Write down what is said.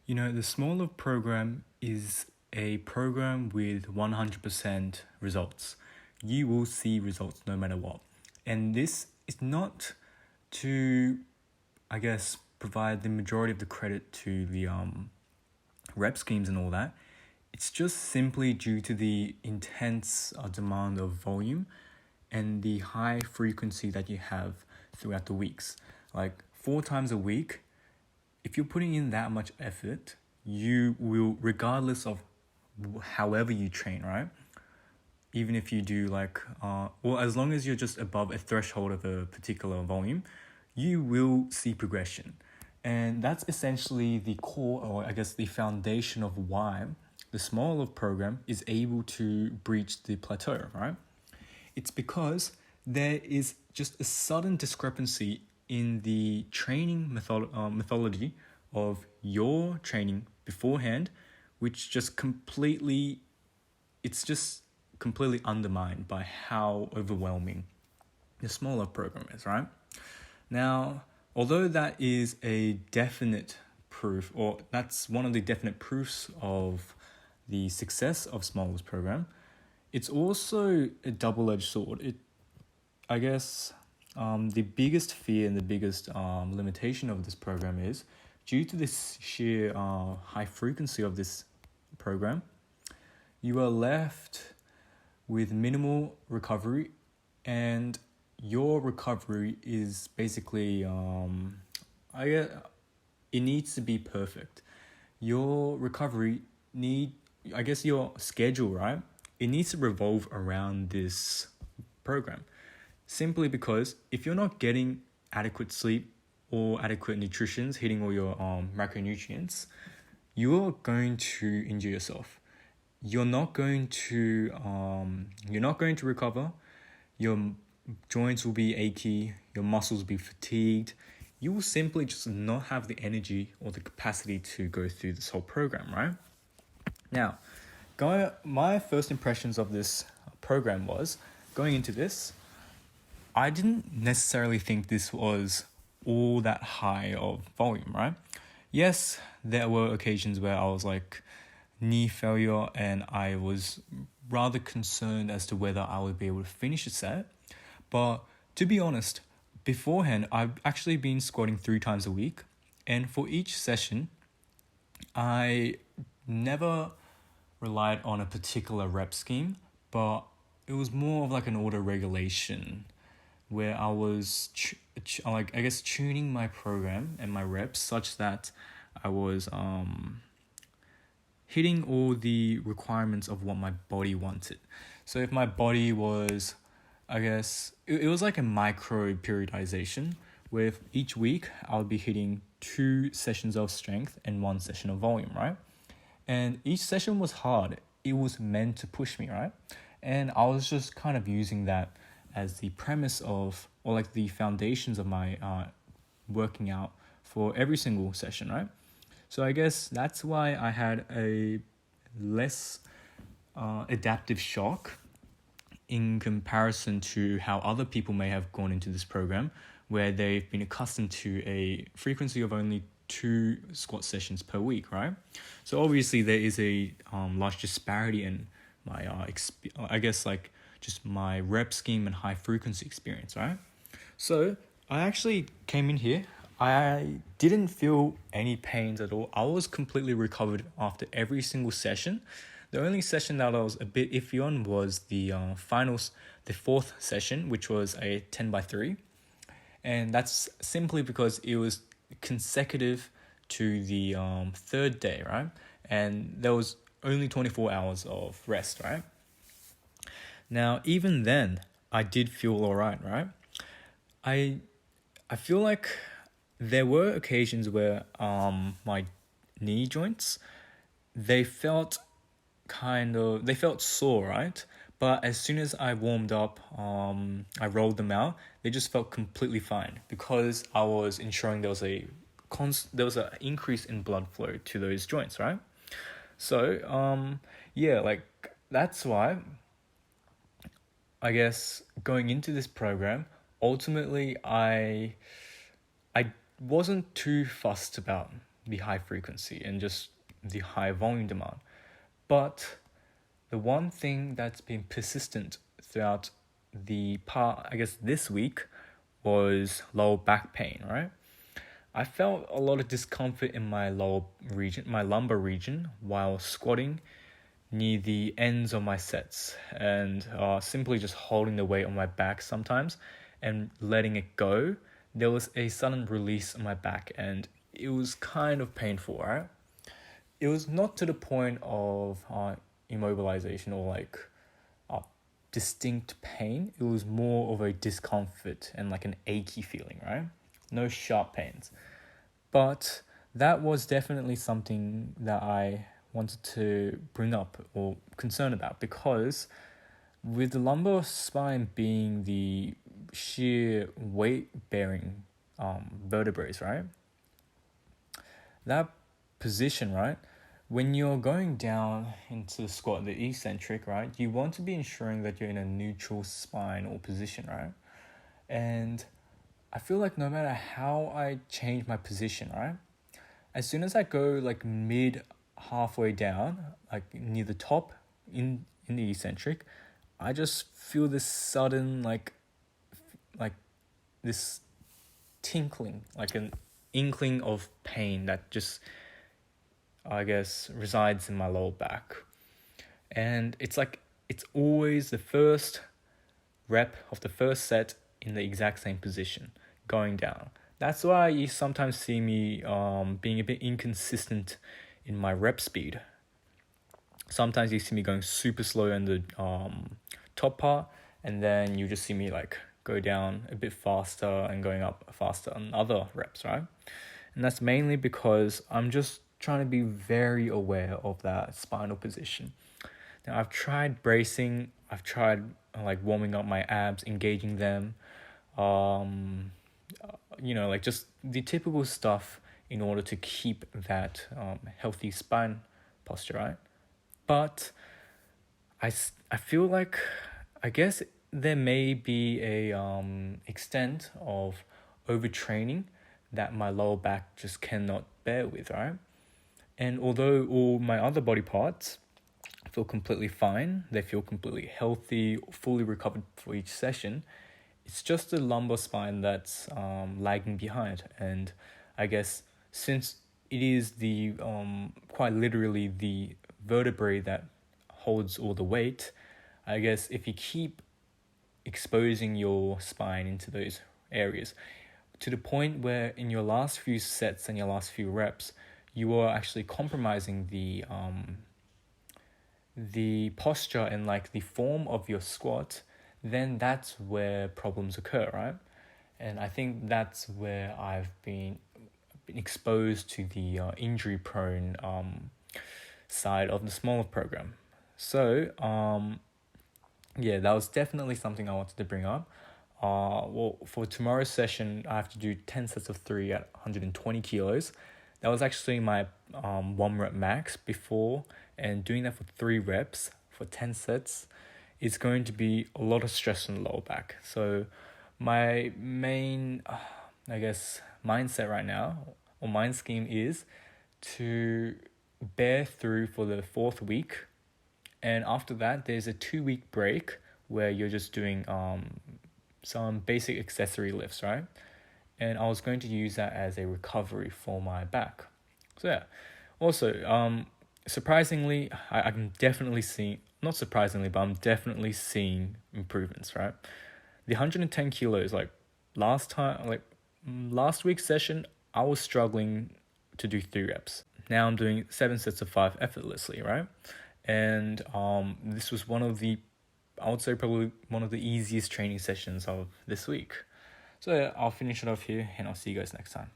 The Smolov program is a program with 100% results. You will see results no matter what. And this is not to, provide the majority of the credit to the rep schemes and all that. It's just simply due to the intense demand of volume and the high frequency that you have throughout the weeks. Like 4 times a week, if you're putting in that much effort, you will, regardless of however you train, right? Even if you do as long as you're just above a threshold of a particular volume, you will see progression. And that's essentially the core, or I guess the foundation of why the Smolov program is able to breach the plateau, right? It's because there is just a sudden discrepancy in the training methodology of your training beforehand, which it's just completely undermined by how overwhelming the Smolov program is, right? Now, although that is a definite proof, or that's one of the definite proofs of the success of Smolov's program, it's also a double-edged sword. The biggest fear and the biggest limitation of this program is due to this sheer high frequency of this program, you are left with minimal recovery, and your recovery is basically it needs to be perfect. Your recovery your schedule, right? It needs to revolve around this program. Simply because if you're not getting adequate sleep or adequate nutrition, hitting all your macronutrients, you're going to injure yourself. You're not going to recover. Your joints will be achy. Your muscles will be fatigued. You will simply just not have the energy or the capacity to go through this whole program, right? Now, my first impressions of this program was, going into this, I didn't necessarily think this was all that high of volume, right? Yes, there were occasions where I was like knee failure and I was rather concerned as to whether I would be able to finish a set. But to be honest, beforehand, I've actually been squatting 3 times a week. And for each session, I never relied on a particular rep scheme, but it was more of like an auto regulation where I was tuning my program and my reps such that I was hitting all the requirements of what my body wanted. So if my body was, it was like a micro periodization where each week I would be hitting 2 sessions of strength and 1 session of volume, right? And each session was hard. It was meant to push me, right? And I was just kind of using that as the premise of, or like the foundations of my working out for every single session, right? So I guess that's why I had a less adaptive shock in comparison to how other people may have gone into this program, where they've been accustomed to a frequency of only 2 squat sessions per week, right? So obviously there is a large disparity in my just my rep scheme and high frequency experience, right? So I actually came in here. I didn't feel any pains at all. I was completely recovered after every single session. The only session that I was a bit iffy on was the finals, the 4th session, which was a 10x3. And that's simply because it was consecutive to the 3rd day, right? And there was only 24 hours of rest, right? Now, even then, I did feel all right? I feel like there were occasions where my knee joints, they felt sore, right? But as soon as I warmed up, I rolled them out, they just felt completely fine because I was ensuring there was an increase in blood flow to those joints, right? So, that's why I guess going into this program, ultimately I wasn't too fussed about the high frequency and just the high volume demand. But the one thing that's been persistent throughout the part, I guess, this week was lower back pain, right? I felt a lot of discomfort in my lower region, my lumbar region, while squatting near the ends of my sets, and simply just holding the weight on my back sometimes and letting it go. There was a sudden release on my back, and it was kind of painful, right? It was not to the point of immobilization or like distinct pain. It was more of a discomfort and like an achy feeling, right? No sharp pains. But that was definitely something that I wanted to bring up or concern about, because with the lumbar spine being the sheer weight bearing vertebrae, right? That position, right? When you're going down into the squat, the eccentric, right? You want to be ensuring that you're in a neutral spine or position, right? And I feel like no matter how I change my position, right? As soon as I go like mid halfway down, like near the top in the eccentric, I just feel this sudden like this tinkling, like an inkling of pain that just, I guess, resides in my lower back. And it's like it's always the first rep of the first set in the exact same position going down. That's why you sometimes see me being a bit inconsistent in my rep speed. Sometimes you see me going super slow in the top part, and then you just see me like go down a bit faster and going up faster on other reps, right? And that's mainly because I'm just trying to be very aware of that spinal position. Now, I've tried bracing, I've tried like warming up my abs, engaging them, like just the typical stuff in order to keep that healthy spine posture, right? But I feel like, I guess there may be a extent of overtraining that my lower back just cannot bear with, right? And although all my other body parts feel completely fine, they feel completely healthy, fully recovered for each session, it's just the lumbar spine that's lagging behind. And I guess since it is the quite literally the vertebrae that holds all the weight, I guess if you keep exposing your spine into those areas to the point where in your last few sets and your last few reps, you are actually compromising the posture and like the form of your squat, then that's where problems occur, right? And I think that's where I've been exposed to the injury-prone side of the Smolov program. So, that was definitely something I wanted to bring up. For tomorrow's session, I have to do 10 sets of 3 at 120 kilos. That was actually my 1 rep max before, and doing that for 3 reps for 10 sets is going to be a lot of stress on the lower back. So my main, mindset right now, or mind scheme, is to bear through for the 4th week. And after that, there's a 2-week break where you're just doing some basic accessory lifts, right? And I was going to use that as a recovery for my back. So yeah. Also, surprisingly, I'm definitely seeing, not surprisingly, but I'm definitely seeing improvements, right? The 110 kilos, like last week's session, I was struggling to do 3 reps. Now I'm doing 7 sets of 5 effortlessly, right? And this was I would say probably one of the easiest training sessions of this week. So yeah, I'll finish it off here, and I'll see you guys next time.